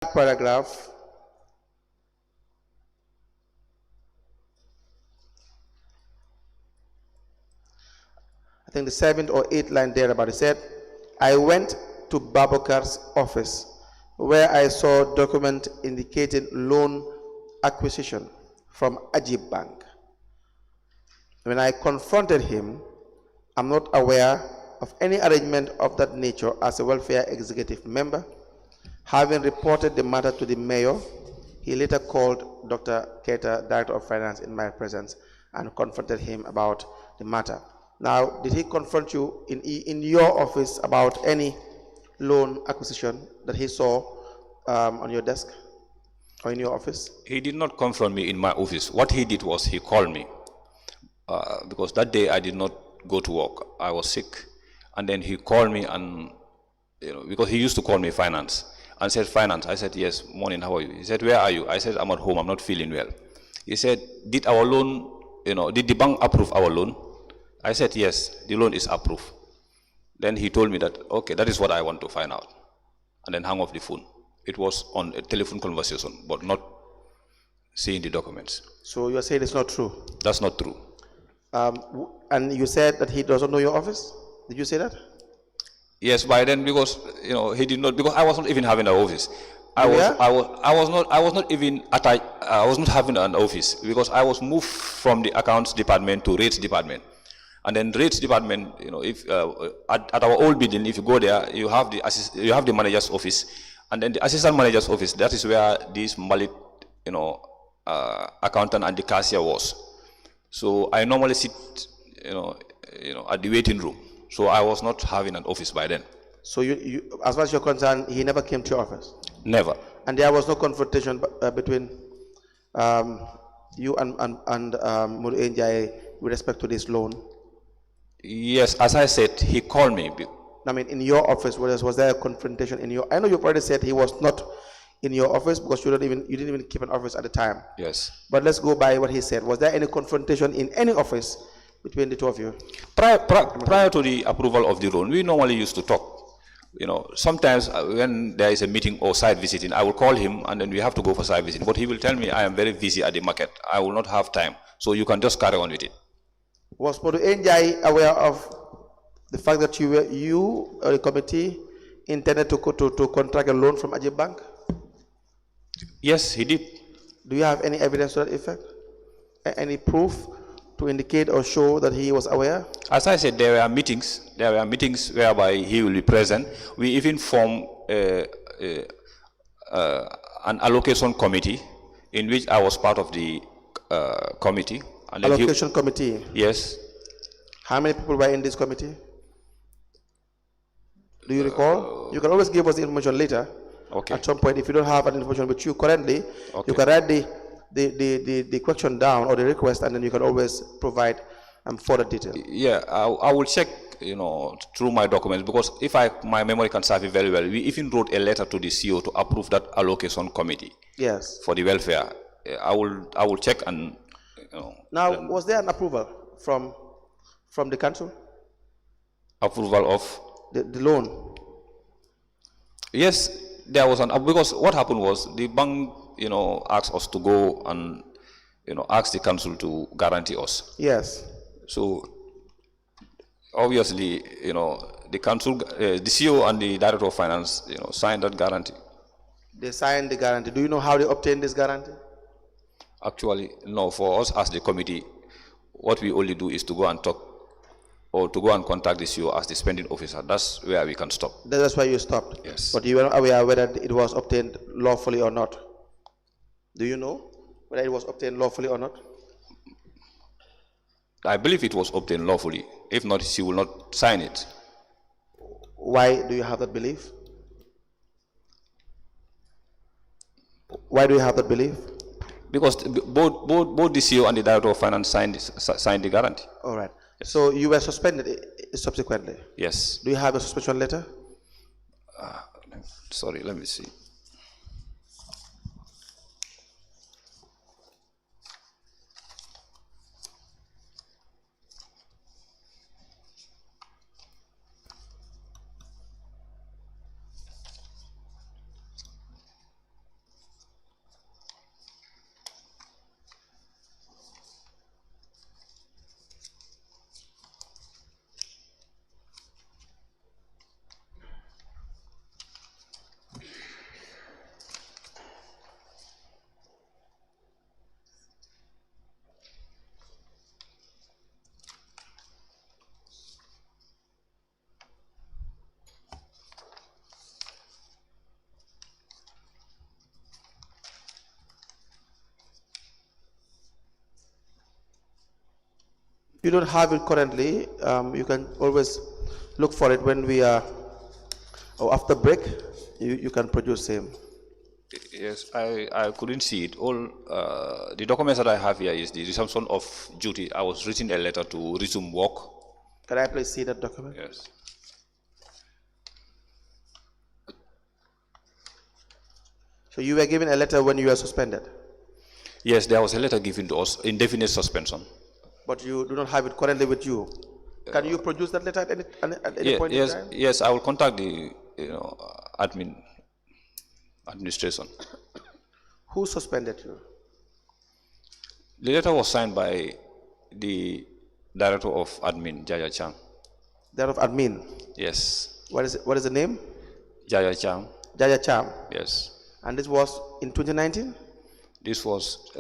paragraph I think the 7th or 8th line there about it said, I went to Babakar's office where I saw document indicating loan acquisition from Ajib Bank. When I confronted him, I'm not aware of any arrangement of that nature as a welfare executive member. Having reported the matter to the mayor, he later called Dr. Keita, Director of Finance, in my presence and confronted him about the matter. Now, did he confront you in your office about any loan acquisition that he saw on your desk or in your office? He did not confront me in my office. What he did was he called me because that day I did not go to work. I was sick, and then he called me, and because he used to call me finance and said, finance. I said, yes, morning, how are you? He said, where are you? I said, I'm at home, I'm not feeling well. He said, did our loan, did the bank approve our loan? I said, yes, the loan is approved. Then he told me that, okay, that is what I want to find out. And then hung off the phone. It was on a telephone conversation, but not seeing the documents. So you are saying it's not true? That's not true. And you said that he doesn't know your office? Did you say that? Yes, by then, because he did not, because I was not even having an office. I was not even attached. I was not having an office because I was moved from the accounts department to rates department. And then rates department, if at our old building, if you go there, you have the manager's office, and then the assistant manager's office. That is where this Malik, accountant and the cashier was. So I normally sit, at the waiting room. So I was not having an office by then. So you, as far as you're concerned, he never came to your office? Never. And there was no confrontation between you and Muru Njai with respect to this loan? Yes, as I said, he called me. I mean, in your office, was there a confrontation in your? I know you've already said he was not in your office because you didn't even keep an office at the time. Yes. But let's go by what he said. Was there any confrontation in any office between the two of you? Prior to the approval of the loan, we normally used to talk. Sometimes when there is a meeting or site visiting, I will call him and then we have to go for site visiting. But he will tell me, I am very busy at the market. I will not have time. So you can just carry on with it. Was Muru Njai aware of the fact that you or the committee intended to contract a loan from Ajib Bank? Yes, he did. Do you have any evidence to that effect? Any proof to indicate or show that he was aware? As I said, there were meetings. There were meetings whereby he will be present. We even formed an allocation committee in which I was part of the committee. And allocation committee? Yes. How many people were in this committee? Do you recall? You can always give us the information later. Okay. At some point, if you don't have an information with you currently, okay, you can write the question down or the request, and then you can always provide further detail. Yeah, I will check, through my documents, because if my memory can serve it very well, we even wrote a letter to the CEO to approve that allocation committee. Yes. For the welfare. I will check and. Now, was there an approval from the council? Approval of the loan? Yes, there was because what happened was the bank, asked us to go and, ask the council to guarantee us. Yes. So obviously, the council, the CEO and the Director of Finance, signed that guarantee. They signed the guarantee. Do you know how they obtained this guarantee? Actually, no. For us as the committee, what we only do is to go and talk or to go and contact the CEO as the spending officer. That's where we can stop. That's why you stopped? Yes. But you were not aware whether it was obtained lawfully or not? Do you know whether it was obtained lawfully or not? I believe it was obtained lawfully. If not, she will not sign it. Why do you have that belief? Why do you have that belief? Because both the CEO and the Director of Finance signed the guarantee. All right. Yes. So you were suspended subsequently? Yes. Do you have a suspension letter? Sorry, let me see. You don't have it currently. You can always look for it when we are, or after break, you can produce same. Yes, I couldn't see it. All the documents that I have here is the resumption of duty. I was written a letter to resume work. Can I please see that document? Yes. So you were given a letter when you were suspended, Yes, there was a letter given to us, indefinite suspension. but you do not have it currently with you. Can you produce that letter at any point Yes, in time? yes, I will contact the administration. Who suspended you? The letter was signed by the director of admin, Jaya Chang. That of admin. Yes, What is the name? Jaya Chang. Jaya Cham. Yes, And this was in 2019? this was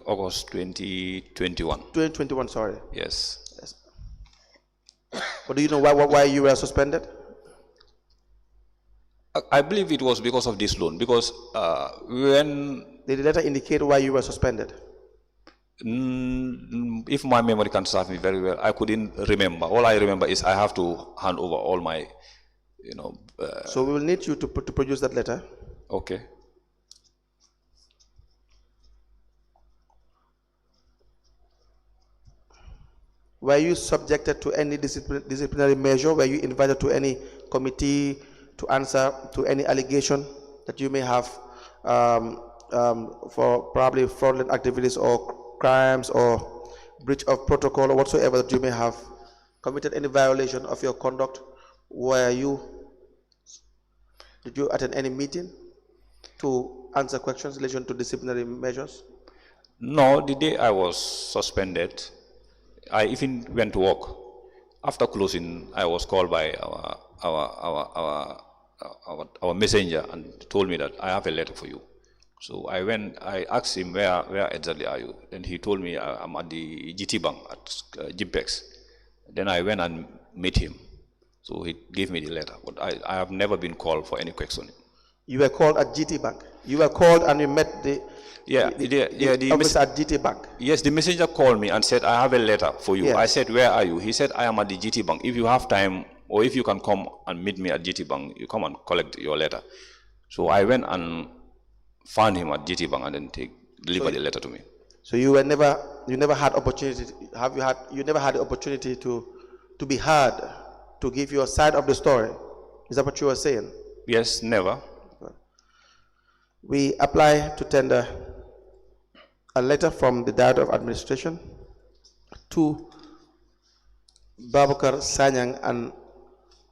August 2021. 2021, sorry. Yes. Yes. But do you know why you were suspended? I believe it was because of this loan, because when, Did the letter indicate why you were suspended? if my memory can serve me very well, I couldn't remember. All I remember is I have to hand over all my, So we will need you to produce that letter. okay. Were you subjected to any disciplinary measure? Were you invited to any committee to answer to any allegation that you may have for probably fraudulent activities or crimes or breach of protocol or whatsoever that you may have committed any violation of your conduct? Did you attend any meeting to answer questions in relation to disciplinary measures? No, the day I was suspended, I even went to work. After closing, I was called by our messenger and told me that I have a letter for you. So I went, I asked him, where exactly are you? Then he told me I'm at the GT Bank at Jimpex. Then I went and met him. So he gave me the letter, but I have never been called for any question. You were called at GT Bank. You were called and you met the officer at GT Bank. Yes, the messenger called me and said, I have a letter for you. Yes. I said, where are you? He said, I am at the GT Bank. If you have time, or if you can come and meet me at GT Bank, you come and collect your letter. So I went and found him at GT Bank and then delivered the letter to me. So you never had opportunity. You never had the opportunity to be heard, to give your side of the story. Is that what you were saying? Yes, never. We apply to tender a letter from the Director of Administration to Babukar Sanyang and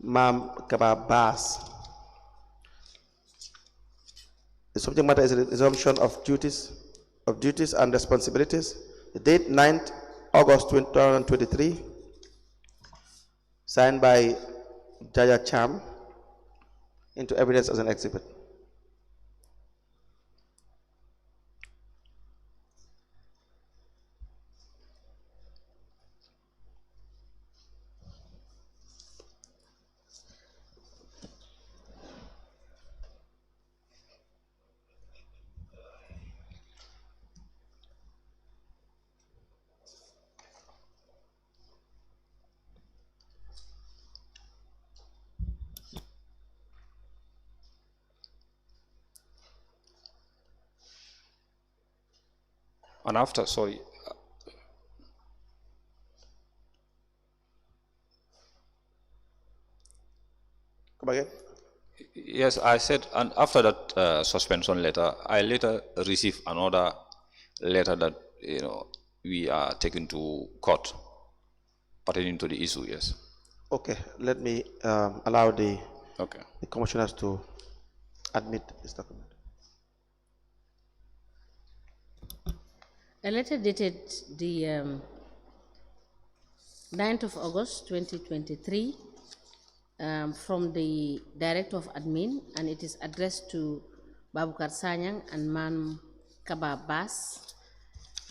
Mam Kaba Bas. The subject matter is a resumption of duties and responsibilities. The date 9th August 2023, signed by Jaya Cham, into evidence as an exhibit. And after, sorry, Come again? yes, I said, and after that suspension letter, I later received another letter that, we are taken to court pertaining to the issue, yes. Okay, let me allow the Okay. commissioners to admit this document. A letter dated the 9th of August 2023 from the Director of Admin, and it is addressed to Babukar Sanyang and Man Kaba Bas,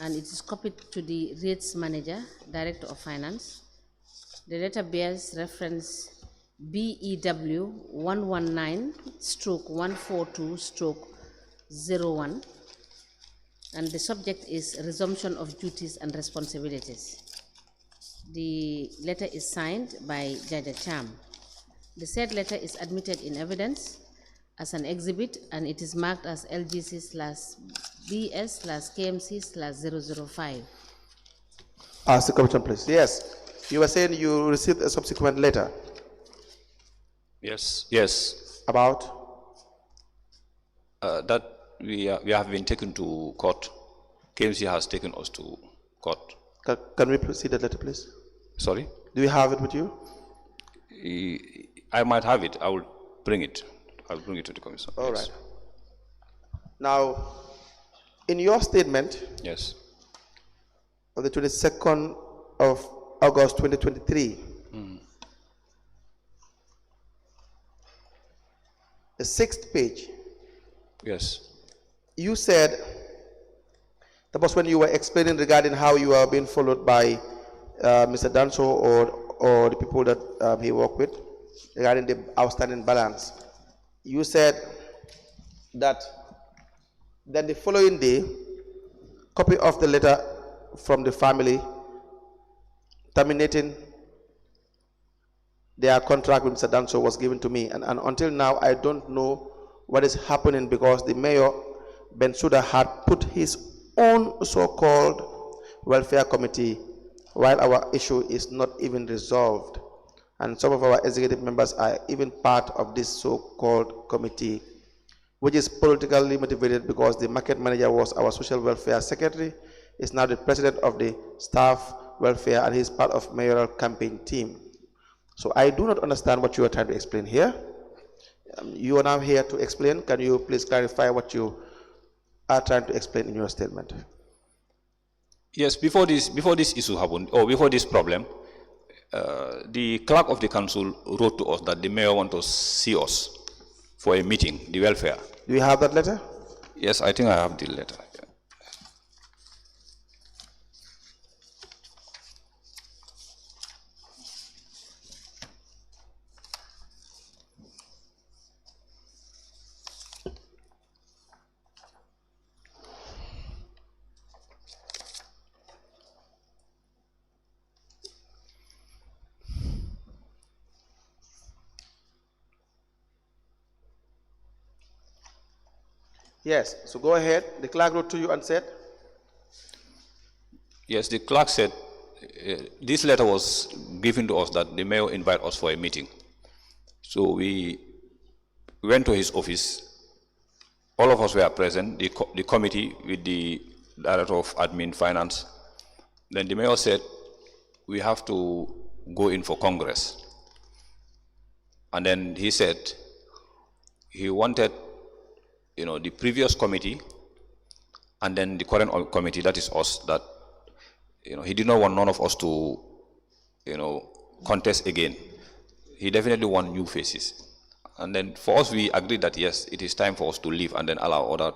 and it is copied to the Rates Manager, Director of Finance. The letter bears reference BEW 119/142/01, and the subject is resumption of duties and responsibilities. The letter is signed by Jaja Cham. The said letter is admitted in evidence as an exhibit, and it is marked as LGC/BS/KMC/005. Ask the commission, please. Yes, you were saying you received a subsequent letter Yes, yes. about. That we have been taken to court. KMC has taken us to court. Can we proceed that letter, please? Sorry? Do you have it with you? I might have it. I will bring it. I will bring it to the commission. All Yes. right. Now, in your statement Yes. of the 22nd of August 2023, the 6th page, Yes. you said that was when you were explaining regarding how you are being followed by Mr. Danso or the people that he worked with regarding the outstanding balance. You said that then the following day, copy of the letter from the family terminating their contract with Mr. Danso was given to me, and until now I don't know what is happening because the mayor Bensouda had put his own so-called welfare committee while our issue is not even resolved, and some of our executive members are even part of this so-called committee, which is politically motivated because the market manager was our social welfare secretary, is now the president of the staff welfare, and he's part of mayoral campaign team. So I do not understand what you are trying to explain here. You are now here to explain. Can you please clarify what you are trying to explain in your statement? Yes, before this issue happened, or before this problem, the clerk of the council wrote to us that the mayor wants to see us for a meeting, the welfare. Do you have that letter? Yes, I think I have the letter. Yes, so go ahead. The clerk wrote to you and said? Yes, the clerk said this letter was given to us that the mayor invited us for a meeting. So we went to his office. All of us were present, the committee with the director of admin finance. Then the mayor said, we have to go in for Congress. And then he said he wanted, the previous committee and then the current committee, that is us, that, he did not want none of us to, contest again. He definitely want new faces. And then for us, we agreed that yes, it is time for us to leave and then allow other,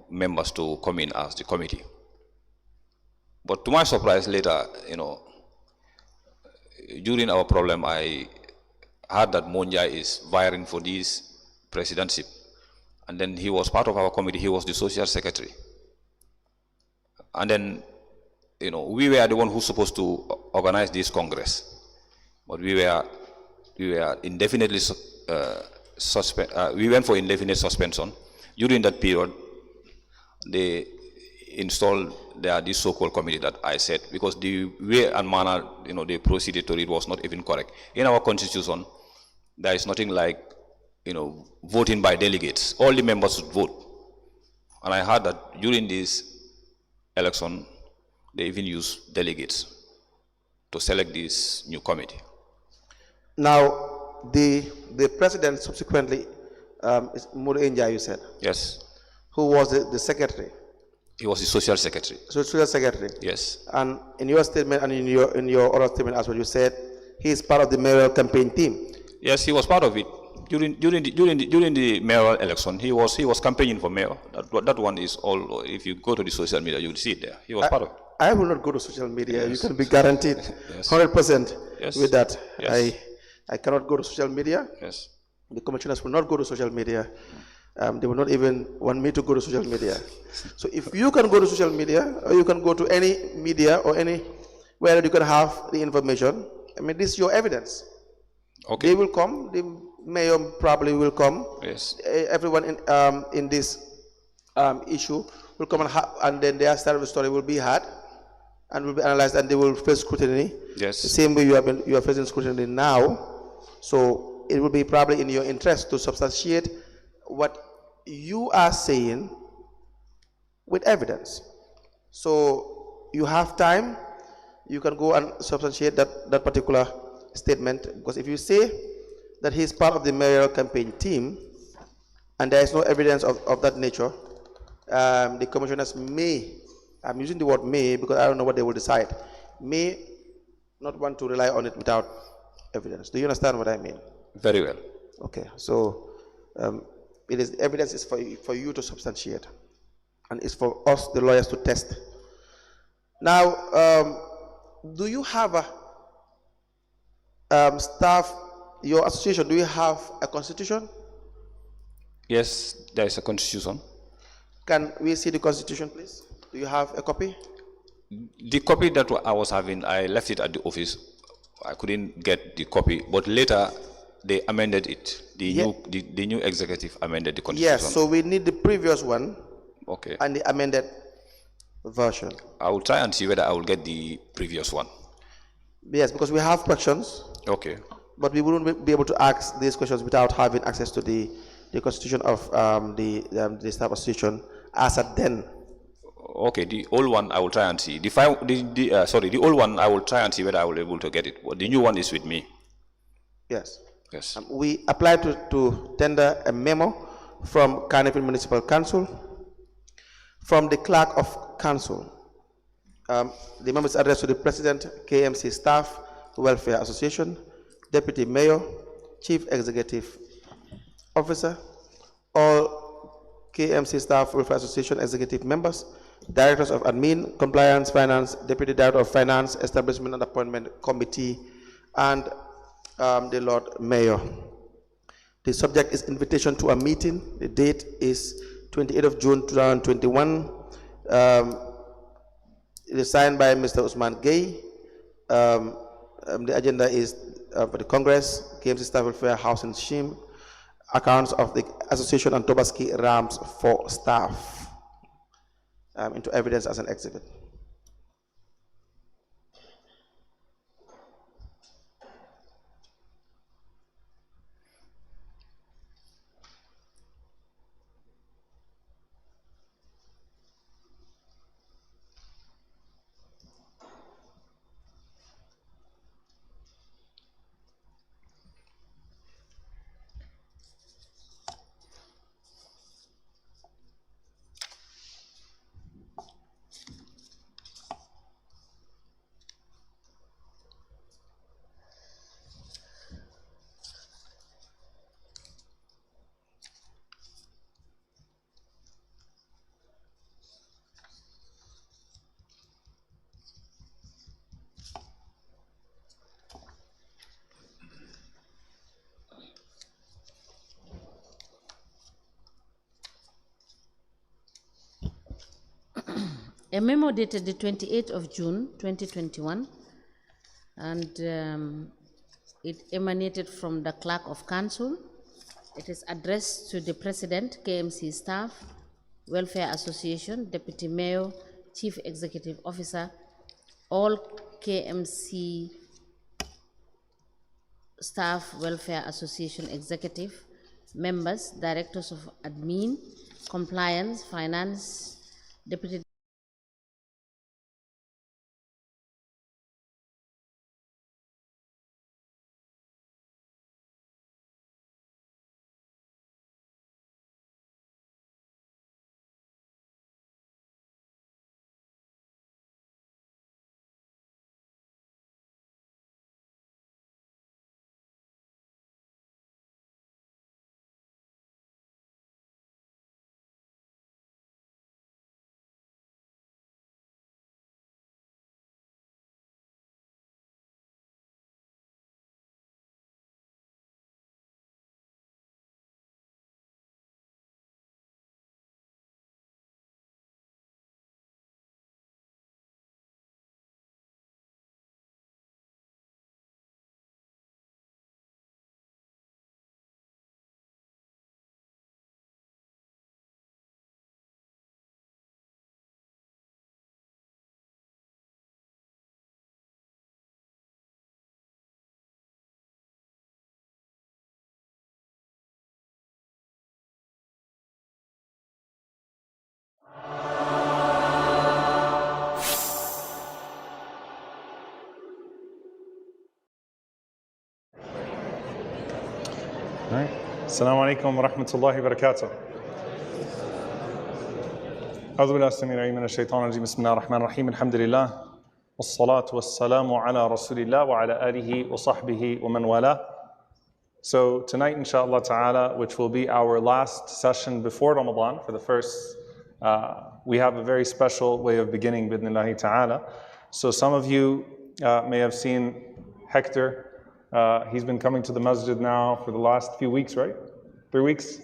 members to come in as the committee. But to my surprise later, during our problem, I heard that Monja is vying for this presidency. And then he was part of our committee, he was the social secretary. And then, we were the one who's supposed to organize this Congress. But we were indefinitely we went for indefinite suspension. During that period, they installed this so-called committee that I said, because the way and manner, they proceeded to it was not even correct. In our constitution, there is nothing like, voting by delegates. All the members should vote. And I heard that during this election, they even used delegates to select this new committee. Now, the president subsequently is Muru Inja, you said? Yes. Who was the secretary? He was the social secretary. Social secretary? Yes. And in your statement and in your oral statement as well, you said he is part of the mayoral campaign team. Yes, he was part of it. During the mayoral election, he was campaigning for mayor. That one is all. If you go to the social media, you will see it there. He was part of it. I will not go to social media. Yes. You can be guaranteed 100% yes. with that. Yes. I cannot go to social media. Yes. The commissioners will not go to social media. They will not even want me to go to social media. So if you can go to social media, or you can go to any media or any where you can have the information. I mean, this is your evidence. Okay. They will come. The mayor probably will come. Yes. Everyone in this issue will come and then their side of the story will be heard and will be analyzed, and they will face scrutiny. Yes. The same way you are facing scrutiny now. So it will be probably in your interest to substantiate what you are saying with evidence. So you have time. You can go and substantiate that particular statement, because if you say that he's part of the mayoral campaign team and there is no evidence of that nature, the commissioners may, I'm using the word may because I don't know what they will decide, may not want to rely on it without evidence. Do you understand what I mean? Very well. Okay, so evidence is for you to substantiate, and it's for us, the lawyers, to test. Now, do you have a staff, your association, do you have a constitution? Yes, there is a constitution. Can we see the constitution, please? Do you have a copy? The copy that I was having, I left it at the office. I couldn't get the copy, but later they amended it. The new executive amended the constitution. Yes, so we need the previous one. Okay. And the amended version. I will try and see whether I will get the previous one. Yes, because we have questions. Okay. But we wouldn't be able to ask these questions without having access to the constitution of the staff association as at then. Okay, the old one I will try and see. The old one I will try and see whether I will be able to get it. But the new one is with me. Yes. Yes. We applied to tender a memo from Carnival Municipal Council, from the clerk of council. The memo is addressed to the president, KMC Staff Welfare Association, deputy mayor, chief executive officer, all KMC Staff Welfare Association executive members, directors of admin, compliance, finance, deputy director of finance, establishment and appointment committee, and the Lord Mayor. The subject is invitation to a meeting. The date is 28th of June 2021. It is signed by Mr. Usman Gay. The agenda is for the Congress, KMC Staff Welfare House and Shim, accounts of the association and Tobaski Rams for staff into evidence as an exhibit. A memo dated the 28th of June 2021, and it emanated from the clerk of council. It is addressed to the president, KMC Staff Welfare Association, deputy mayor, chief executive officer, all KMC Staff Welfare Association executive members, directors of admin, compliance, finance, deputy Right. Assalamu alaikum wa rahmatullahi wa barakatuh. أعوذ بالله السميع العليم من الشيطان الرجيم بسم الله الرحمن الرحيم الحمد لله والصلاة والسلام على رسول الله وعلى آله وصحبه ومن والاه. So tonight inshallah ta'ala, which will be our last session before Ramadan for the first, we have a very special way of beginning bidnillahi ta'ala. So some of you may have seen Hector. He's been coming to the masjid now for the last few weeks, right? 3 weeks?